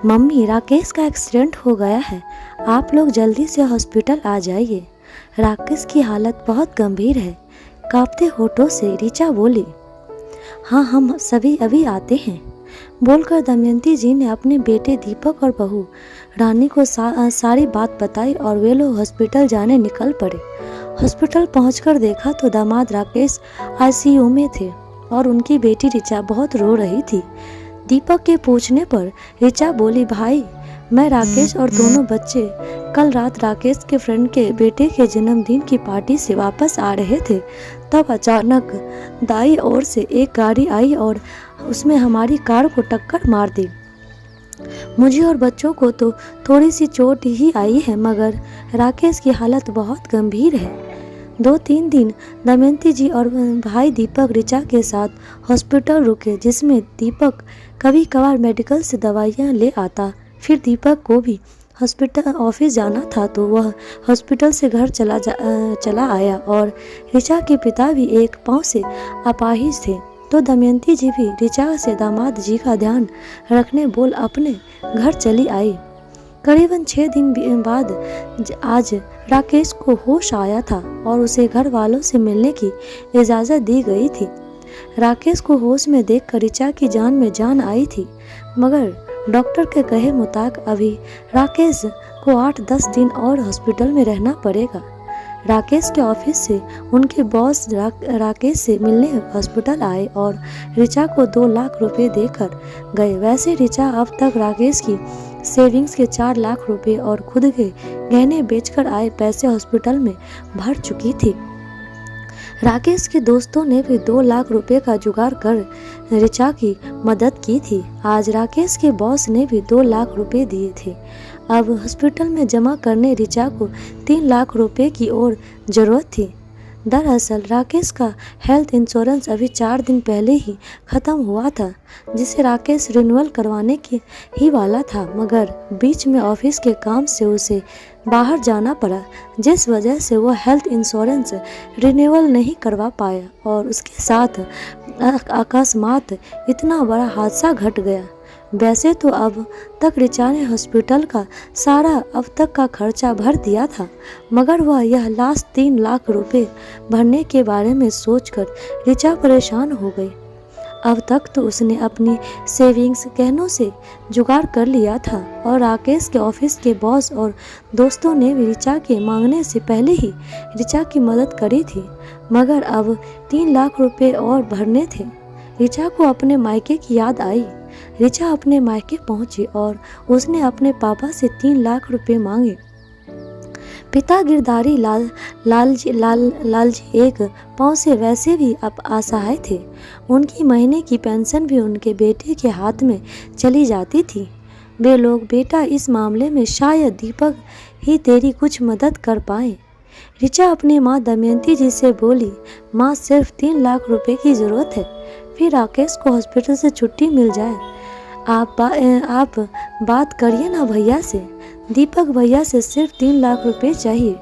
Mummy, Rakesh का accident हो गया है, आप लोग जल्दी से हॉस्पिटल आ जाइए। राकेश की हालत बहुत गंभीर है, कांपते होठों से ऋचा बोली। हाँ, हम सभी अभी आते हैं, बोलकर दमयंती जी ने अपने बेटे दीपक और बहू रानी को सारी बात बताई और वे लोग हॉस्पिटल जाने निकल पड़े। हॉस्पिटल पहुंचकर देखा तो दामाद राकेश आईसीयू में थे और उनकी बेटी ऋचा बहुत रो रही थी। दीपक के पूछने पर ऋचा बोली, भाई, मैं राकेश और दोनों बच्चे कल रात राकेश के फ्रेंड के बेटे के जन्मदिन की पार्टी से वापस आ रहे थे, तब अचानक दाईं ओर से एक गाड़ी आई और उसमें हमारी कार को टक्कर मार दी। मुझे और बच्चों को तो थोड़ी सी चोट ही आई है, मगर राकेश की हालत बहुत गंभीर है। 2-3 दिन दमयंती जी और भाई दीपक ऋचा के साथ हॉस्पिटल रुके, जिसमें दीपक कभी कभार मेडिकल से दवाइयाँ ले आता। फिर दीपक को भी हॉस्पिटल ऑफिस जाना था तो वह हॉस्पिटल से घर चला आया और ऋचा के पिता भी एक पाँव से अपाहिज थे, तो दमयंती जी भी ऋचा से दामाद जी का ध्यान रखने बोल अपने घर चली आई। करीबन 6 दिन बाद आज राकेश को होश आया था और उसे घर वालों से मिलने की इजाज़त दी गई थी। राकेश को होश में देखकर ऋचा की जान में जान आई थी, मगर डॉक्टर के कहे मुताबिक अभी राकेश को 8-10 दिन और हॉस्पिटल में रहना पड़ेगा। राकेश के ऑफिस से उनके बॉस राकेश से मिलने हॉस्पिटल आए और ऋचा को 2 लाख रुपए देकर गए। वैसे ऋचा अब तक राकेश की सेविंग्स के 4 लाख रुपए और खुद के गहने बेचकर आए पैसे हॉस्पिटल में भर चुकी थी। राकेश के दोस्तों ने भी 2 लाख रुपए का जुगाड़ कर ऋचा की मदद की थी। आज राकेश के बॉस ने भी 2 लाख रुपए दिए थे। अब हॉस्पिटल में जमा करने ऋचा को 3 लाख रुपए की और ज़रूरत थी। दरअसल राकेश का हेल्थ इंश्योरेंस अभी 4 दिन पहले ही ख़त्म हुआ था, जिसे राकेश रिन्यूअल करवाने के ही वाला था, मगर बीच में ऑफिस के काम से उसे बाहर जाना पड़ा, जिस वजह से वो हेल्थ इंश्योरेंस रिन्यूअल नहीं करवा पाया और उसके साथ अकस्मात इतना बड़ा हादसा घट गया। वैसे तो अब तक ऋचा ने हॉस्पिटल का सारा अब तक का खर्चा भर दिया था, मगर वह यह लास्ट 3 लाख रुपए भरने के बारे में सोचकर ऋचा परेशान हो गई। अब तक तो उसने अपनी सेविंग्स गहनों से जुगाड़ कर लिया था और राकेश के ऑफिस के बॉस और दोस्तों ने भी ऋचा के मांगने से पहले ही ऋचा की मदद करी थी, मगर अब 3 लाख रुपए और भरने थे। ऋचा को अपने मायके की याद आई। ऋचा अपने मायके पहुंची और उसने अपने पापा से 3 लाख रुपए मांगे। पिता गिरधारी लालजी एक पाँव से वैसे भी अब असहाय थे। उनकी महीने की पेंशन भी उनके बेटे के हाथ में चली जाती थी। वे लोग, बेटा, इस मामले में शायद दीपक ही तेरी कुछ मदद कर पाए। ऋचा अपनी माँ दमयंती जी से बोली, माँ, सिर्फ 3 लाख रुपए की ज़रूरत है, फिर राकेश को हॉस्पिटल से छुट्टी मिल जाए। आप बात करिए ना भैया से, दीपक भैया से सिर्फ 3 लाख रुपए चाहिए।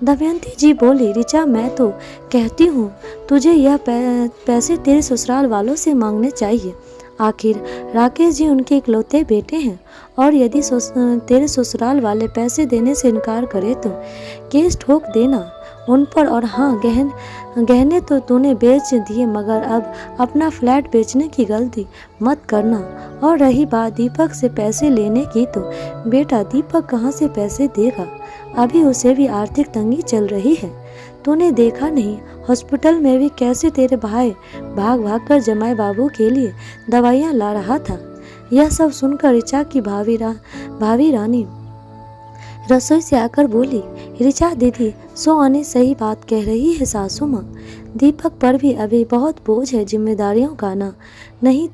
दमयंती जी बोली, ऋचा, मैं तो कहती हूँ तुझे यह पैसे तेरे ससुराल वालों से मांगने चाहिए। आखिर राकेश जी उनके इकलौते बेटे हैं और यदि तेरे ससुराल वाले पैसे देने से इनकार करे तो केस ठोक देना उन पर। और हाँ, गहने तो तूने बेच दिए, मगर अब अपना फ्लैट बेचने की गलती मत करना। और रही बात दीपक से पैसे लेने की, तो बेटा, दीपक कहाँ से पैसे देगा, अभी उसे भी आर्थिक तंगी चल रही है। तूने देखा नहीं हॉस्पिटल में भी कैसे तेरे भाई भाग भाग कर जमाई बाबू के लिए दवाइयाँ ला रहा था। यह सब सुनकर ऋचा की भाभी रानी रसोई से आकर बोली, ऋचा दीदी, सोआनी सही बात कह रही है सासू माँ। दीपक पर भी अभी बहुत बोझ है जिम्मेदारियों का ना। नहीं,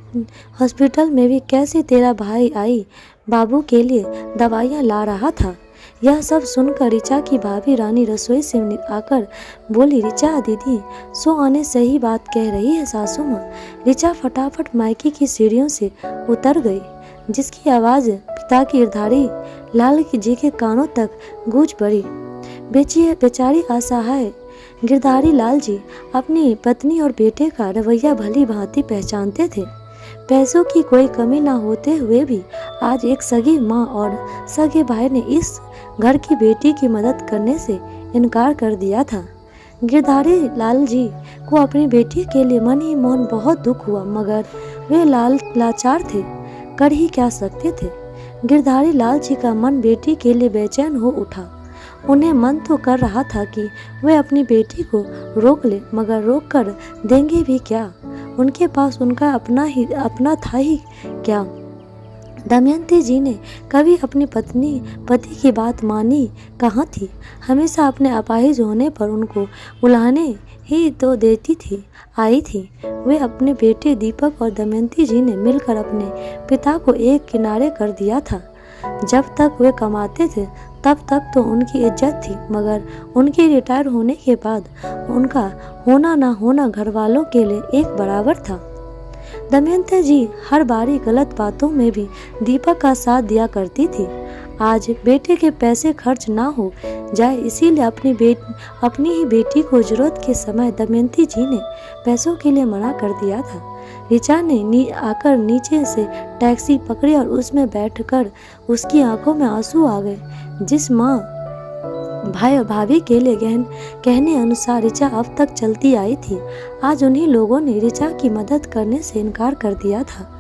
हॉस्पिटल में भी कैसे तेरा भाई आई बाबू के लिए दवाइयाँ ला रहा था। यह सब सुनकर ऋचा की भाभी रानी रसोई से आकर बोली, ऋचा दीदी, सोआनी सही बात कह रही है सासू माँ। ऋचा फटाफट मायके की सीढ़ियों से उतर गई, जिसकी आवाज़ पिता की गिरधारी लाल जी के कानों तक गूंज पड़ी। बेचारी असहाय गिरधारी लाल जी अपनी पत्नी और बेटे का रवैया भली भांति पहचानते थे। पैसों की कोई कमी ना होते हुए भी आज एक सगी माँ और सगे भाई ने इस घर की बेटी की मदद करने से इनकार कर दिया था। गिरधारी लाल जी को अपनी बेटी के लिए मन ही मन बहुत दुख हुआ, मगर वे लाचार थे, कर ही क्या सकते थे। गिरधारी लाल जी का मन बेटी के लिए बेचैन हो उठा। उन्हें मन तो कर रहा था कि वे अपनी बेटी को रोक ले, मगर रोक कर देंगे भी क्या। उनके पास उनका अपना था ही क्या। दमयंती जी ने कभी अपनी पति की बात मानी कहाँ थी। हमेशा अपने अपाहिज होने पर उनको बुलाने ही तो आई थी। वे अपने बेटे दीपक और दमयंती जी ने मिलकर अपने पिता को एक किनारे कर दिया था। जब तक वे कमाते थे तब तक तो उनकी इज्जत थी, मगर उनके रिटायर होने के बाद उनका होना ना होना घर वालों के लिए एक बराबर था। दमयंती जी हर बारी गलत बातों में भी दीपक का साथ दिया करती थी। आज बेटे के पैसे खर्च ना हो जाए, इसीलिए अपनी ही बेटी को जरूरत के समय दमयंती जी ने पैसों के लिए मना कर दिया था। ऋचा ने आकर नीचे से टैक्सी पकड़ी और उसमें बैठकर उसकी आंखों में आंसू आ गए। जिस माँ भाई और भाभी के लिए कहने अनुसार ऋचा अब तक चलती आई थी, आज उन्हीं लोगों ने ऋचा की मदद करने से इनकार कर दिया था।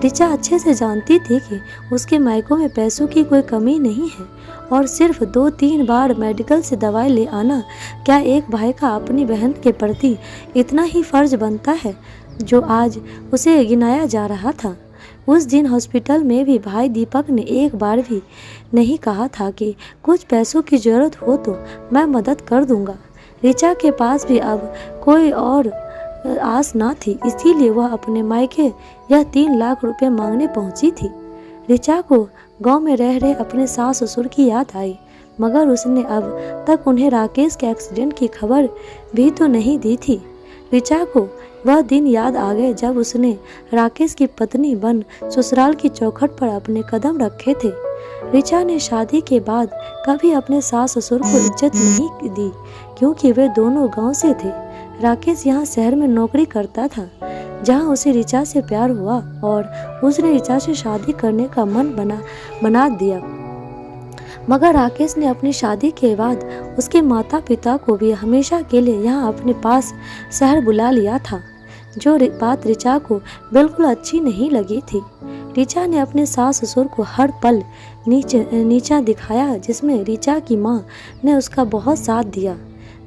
ऋचा अच्छे से जानती थी कि उसके मायकों में पैसों की कोई कमी नहीं है और सिर्फ 2-3 बार मेडिकल से दवाई ले आना क्या एक भाई का अपनी बहन के प्रति इतना ही फर्ज बनता है जो आज उसे गिनाया जा रहा था। उस दिन हॉस्पिटल में भी भाई दीपक ने एक बार भी नहीं कहा था कि कुछ पैसों की जरूरत हो तो मैं मदद कर दूंगा। ऋचा के पास भी अब कोई और आस ना थी, इसीलिए वह अपने मायके यह 3 लाख रुपए मांगने पहुंची थी। ऋचा को गांव में रह रहे अपने सास ससुर की याद आई, मगर उसने अब तक उन्हें राकेश के एक्सीडेंट की खबर भी तो नहीं दी थी। ऋचा को वह दिन याद आ गए जब उसने राकेश की पत्नी बन ससुराल की चौखट पर अपने कदम रखे थे। ऋचा ने शादी के बाद कभी अपने सास ससुर को इज्जत नहीं दी, क्योंकि वे दोनों गांव से थे। राकेश यहाँ शहर में नौकरी करता था, जहाँ उसे ऋचा से प्यार हुआ और उसने ऋचा से शादी करने का मन बना दिया। मगर राकेश ने अपनी शादी के बाद उसके माता पिता को भी हमेशा के लिए यहाँ अपने पास शहर बुला लिया था, जो बात ऋचा को बिल्कुल अच्छी नहीं लगी थी। ऋचा ने अपने सास ससुर को हर पल नीचा दिखाया, जिसमें ऋचा की माँ ने उसका बहुत साथ दिया।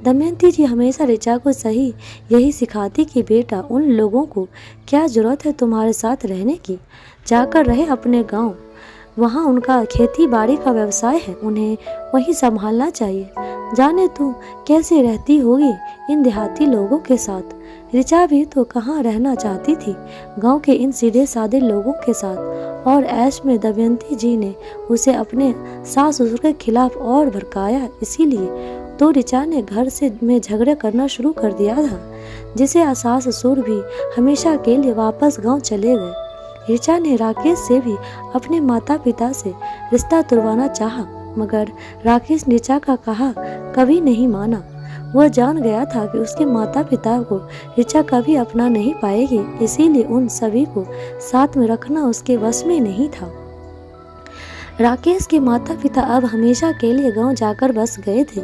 दमयंती जी हमेशा ऋचा को सही यही सिखाती कि बेटा, उन लोगों को क्या जरूरत है तुम्हारे साथ रहने की, जाकर रहे अपने गांव, वहाँ उनका खेती बाड़ी का व्यवसाय है, उन्हें वही संभालना चाहिए। जाने तू कैसे रहती होगी इन देहाती लोगों के साथ। ऋचा भी तो कहाँ रहना चाहती थी, गांव के इन सीधे साधे लोगों के साथ। और ऐश में दमयंती जी ने उसे अपने सास ससुर के खिलाफ और भड़काया, इसीलिए तो ऋचा ने घर में झगड़े करना शुरू कर दिया था, जिसे सास ससुर भी हमेशा के लिए वापस गाँव चले गए। ऋचा ने राकेश से भी अपने माता पिता से रिश्ता तुड़वाना चाहा, मगर राकेश ऋचा का कहा कभी नहीं माना। वह जान गया था कि उसके माता पिता को ऋचा कभी अपना नहीं पाएगी, इसीलिए उन सभी को साथ में रखना उसके वश में नहीं था। राकेश के माता पिता अब हमेशा के लिए गांव जाकर बस गए थे।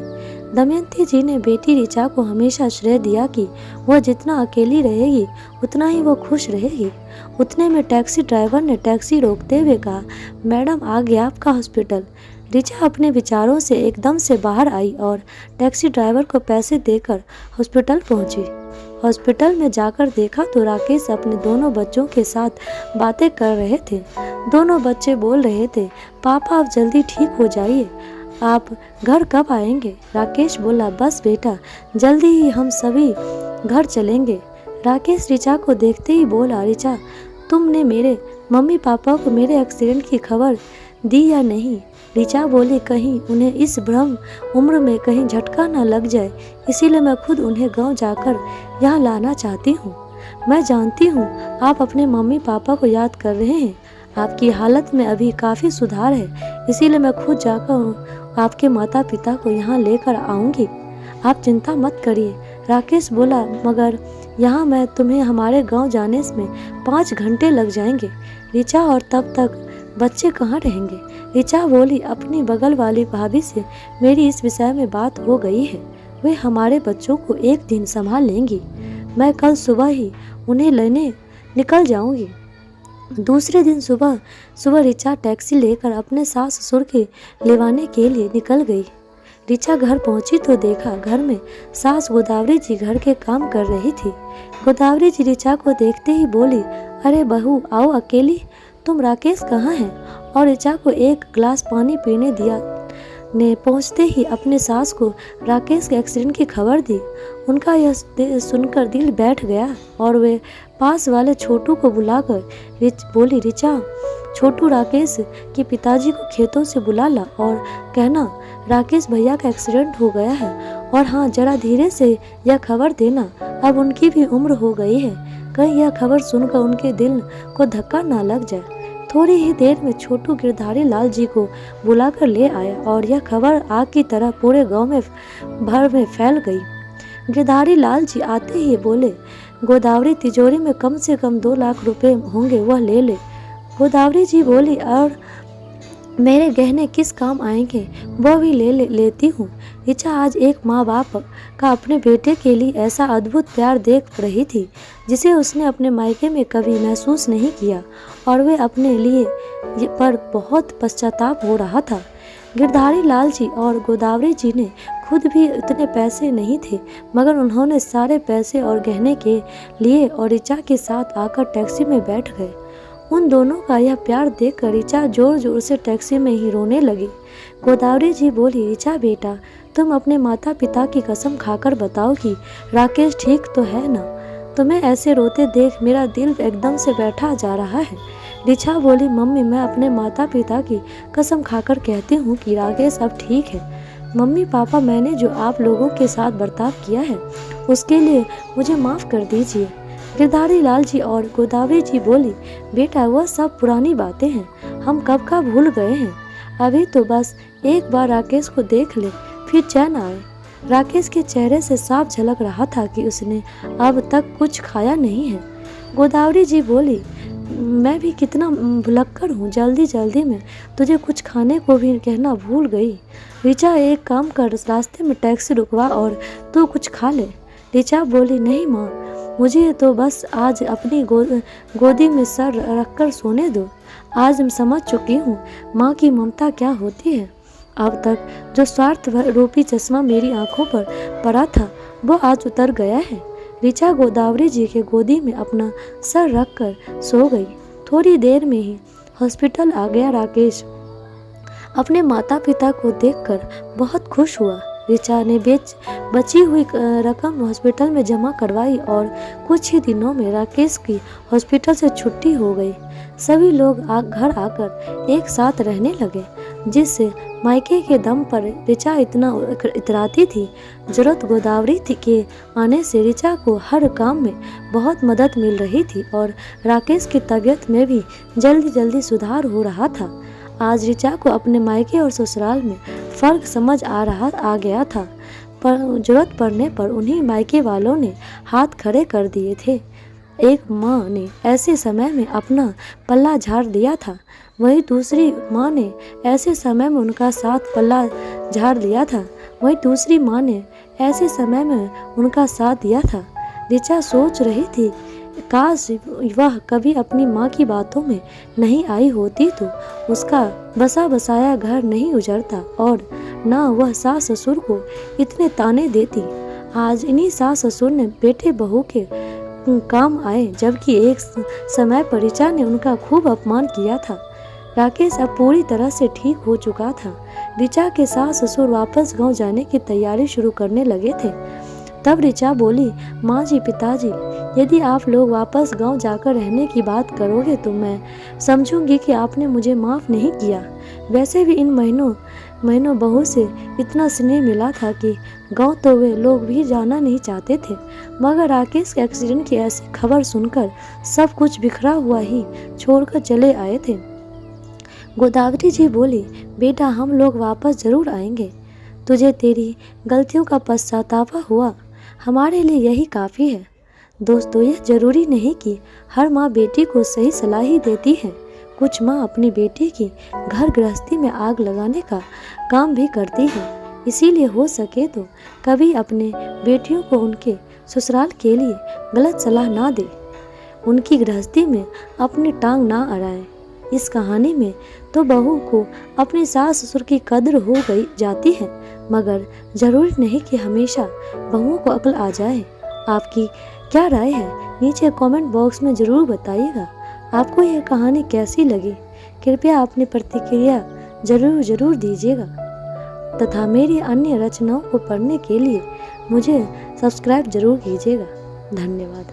दमयंती जी ने बेटी ऋचा को हमेशा श्रेय दिया कि वह जितना अकेली रहेगी उतना ही वो खुश रहेगी। उतने में टैक्सी ड्राइवर ने टैक्सी रोकते हुए कहा, मैडम आ गया आपका हॉस्पिटल। ऋचा अपने विचारों से एकदम से बाहर आई और टैक्सी ड्राइवर को पैसे देकर हॉस्पिटल पहुंची। हॉस्पिटल में जाकर देखा तो राकेश अपने दोनों बच्चों के साथ बातें कर रहे थे। दोनों बच्चे बोल रहे थे, पापा आप जल्दी ठीक हो जाइए, आप घर कब आएंगे। राकेश बोला, बस बेटा जल्दी ही हम सभी घर चलेंगे। राकेश ऋचा को देखते ही बोला, ऋचा तुमने मेरे मम्मी पापा को मेरे एक्सीडेंट की खबर दी या नहीं। ऋचा बोली, कहीं उन्हें इस भ्रम उम्र में कहीं झटका न लग जाए, इसीलिए मैं खुद उन्हें गांव जाकर यहाँ लाना चाहती हूँ। मैं जानती हूँ आप अपने मम्मी पापा को याद कर रहे हैं, आपकी हालत में अभी काफ़ी सुधार है, इसीलिए मैं खुद जाकर आपके माता पिता को यहाँ लेकर आऊँगी, आप चिंता मत करिए। राकेश बोला, मगर यहाँ मैं तुम्हें हमारे गांव जाने में 5 घंटे लग जाएंगे ऋचा, और तब तक बच्चे कहाँ रहेंगे। ऋचा बोली, अपनी बगल वाली भाभी से मेरी इस विषय में बात हो गई है, वे हमारे बच्चों को एक दिन संभाल लेंगी। मैं कल सुबह ही उन्हें लेने निकल जाऊंगी। दूसरे दिन सुबह सुबह ऋचा टैक्सी लेकर अपने सास ससुर के लेवाने के लिए निकल गई। ऋचा घर पहुंची तो देखा घर में सास गोदावरी जी घर के काम कर रही थी। गोदावरी जी ऋचा को देखते ही बोली, अरे बहू आओ अकेली, तुम राकेश कहाँ हैं। और ऋचा को एक गिलास पानी पीने दिया ने पहुंचते ही अपने सास को राकेश के एक्सीडेंट की खबर दी। उनका यह सुनकर दिल बैठ गया और वे पास वाले छोटू को बुलाकर बोली, ऋचा छोटू राकेश के पिताजी को खेतों से बुला ला और कहना राकेश भैया का एक्सीडेंट हो गया है, और हाँ जरा धीरे से यह खबर देना, अब उनकी भी उम्र हो गई है, कहीं यह खबर सुनकर उनके दिल को धक्का ना लग जाए। थोड़ी ही देर में छोटू गिरधारी लाल जी को बुलाकर ले आया और यह खबर आग की तरह पूरे गांव में भर में फैल गई। गिरधारी लाल जी आते ही बोले, गोदावरी तिजोरी में कम से कम 2 लाख रुपए होंगे, वह ले ले। गोदावरी जी बोली, और मेरे गहने किस काम आएंगे, वह भी लेती हूँ। ऋचा आज एक माँ बाप का अपने बेटे के लिए ऐसा अद्भुत प्यार देख रही थी जिसे उसने अपने मायके में कभी महसूस नहीं किया, और वे अपने लिए पर बहुत पश्चाताप हो रहा था। गिरधारी लाल जी और गोदावरी जी ने खुद भी इतने पैसे नहीं थे, मगर उन्होंने सारे पैसे और गहने के लिए और ऋचा के साथ आकर टैक्सी में बैठ गए। उन दोनों का यह प्यार देखकर ऋचा जोर जोर से टैक्सी में ही रोने लगी। गोदावरी जी बोली, ऋचा बेटा, तुम अपने माता पिता की कसम खाकर बताओ कि राकेश ठीक तो है ना। तुम्हें ऐसे रोते देख मेरा दिल एकदम से बैठा जा रहा है। ऋचा बोली, मम्मी मैं अपने माता पिता की कसम खाकर कहती हूँ कि राकेश अब ठीक है। मम्मी पापा, मैंने जो आप लोगों के साथ बर्ताव किया है उसके लिए मुझे माफ़ कर दीजिए। गिरधारी लाल जी और गोदावरी जी बोली, बेटा वह सब पुरानी बातें हैं, हम कब का भूल गए हैं। अभी तो बस एक बार राकेश को देख ले, फिर चैन आए। राकेश के चेहरे से साफ झलक रहा था कि उसने अब तक कुछ खाया नहीं है। गोदावरी जी बोली, मैं भी कितना भुलक्कड़ हूँ, जल्दी जल्दी में तुझे कुछ खाने को भी कहना भूल गई। ऋचा एक काम कर, रास्ते में टैक्सी रुकवा और तू कुछ खा ले। ऋचा बोली, नहीं माँ, मुझे तो बस आज अपनी गोदी में सर रखकर सोने दो। आज मैं समझ चुकी हूँ माँ की ममता क्या होती है। अब तक जो स्वार्थ रूपी चश्मा मेरी आंखों पर पड़ा था वो आज उतर गया है। ऋचा गोदावरी जी के गोदी में अपना सर रखकर सो गई। थोड़ी देर में ही हॉस्पिटल आ गया राकेश। अपने माता पिता को देखकर बहुत खुश हुआ। ऋचा ने बची हुई रकम हॉस्पिटल में जमा करवाई और कुछ ही दिनों में राकेश की हॉस्पिटल से छुट्टी हो गई। सभी लोग घर आकर एक साथ रहने लगे, जिससे मायके के दम पर ऋचा इतना इतराती थी। जरूरत गोदावरी थी के आने से ऋचा को हर काम में बहुत मदद मिल रही थी और राकेश की तबीयत में भी जल्दी जल्दी सुधार हो रहा था। आज ऋचा को अपने मायके और ससुराल में फर्क समझ आ गया था, पर जरूरत पड़ने पर उन्हीं मायके वालों ने हाथ खड़े कर दिए थे। एक माँ ने ऐसे समय में अपना पल्ला झाड़ दिया था, वहीं दूसरी माँ ने ऐसे समय में उनका साथ पल्ला झाड़ दिया था। वहीं दूसरी माँ ने ऐसे समय में उनका साथ दिया था। ऋचा सोच रही थी, काश वह कभी अपनी माँ की बातों में नहीं आई होती तो उसका बसा बसाया घर नहीं उजड़ता और ना वह सास ससुर को इतने ताने देती। आज इन्हीं सास ससुर ने बेटे बहू के काम आए, जबकि एक समय पर ऋचा ने उनका खूब अपमान किया था। राकेश अब पूरी तरह से ठीक हो चुका था। ऋचा के सास ससुर वापस गांव जाने की तैयारी शुरू करने लगे थे। तब ऋचा बोली, माँ जी पिताजी, यदि आप लोग वापस गांव जाकर रहने की बात करोगे तो मैं समझूंगी कि आपने मुझे माफ़ नहीं किया। वैसे भी इन महीनों बहू से इतना स्नेह मिला था कि गांव तो वे लोग भी जाना नहीं चाहते थे, मगर राकेश के एक्सीडेंट की ऐसी खबर सुनकर सब कुछ बिखरा हुआ ही छोड़कर चले आए थे। गोदावरी जी बोली, बेटा हम लोग वापस ज़रूर आएंगे। तुझे तेरी गलतियों का पश्चाताप हुआ, हमारे लिए यही काफ़ी है। दोस्तों, यह जरूरी नहीं कि हर माँ बेटी को सही सलाह ही देती है। कुछ माँ अपनी बेटी की घर गृहस्थी में आग लगाने का काम भी करती है। इसीलिए हो सके तो कभी अपने बेटियों को उनके ससुराल के लिए गलत सलाह ना दे, उनकी गृहस्थी में अपनी टांग ना अड़ाए। इस कहानी में तो बहू को अपनी सास ससुर की कद्र हो गई जाती है, मगर जरूरी नहीं कि हमेशा बहुओं को अक्ल आ जाए। आपकी क्या राय है, नीचे कमेंट बॉक्स में ज़रूर बताइएगा। आपको यह कहानी कैसी लगी, कृपया अपनी प्रतिक्रिया ज़रूर दीजिएगा तथा मेरी अन्य रचनाओं को पढ़ने के लिए मुझे सब्सक्राइब ज़रूर कीजिएगा। धन्यवाद।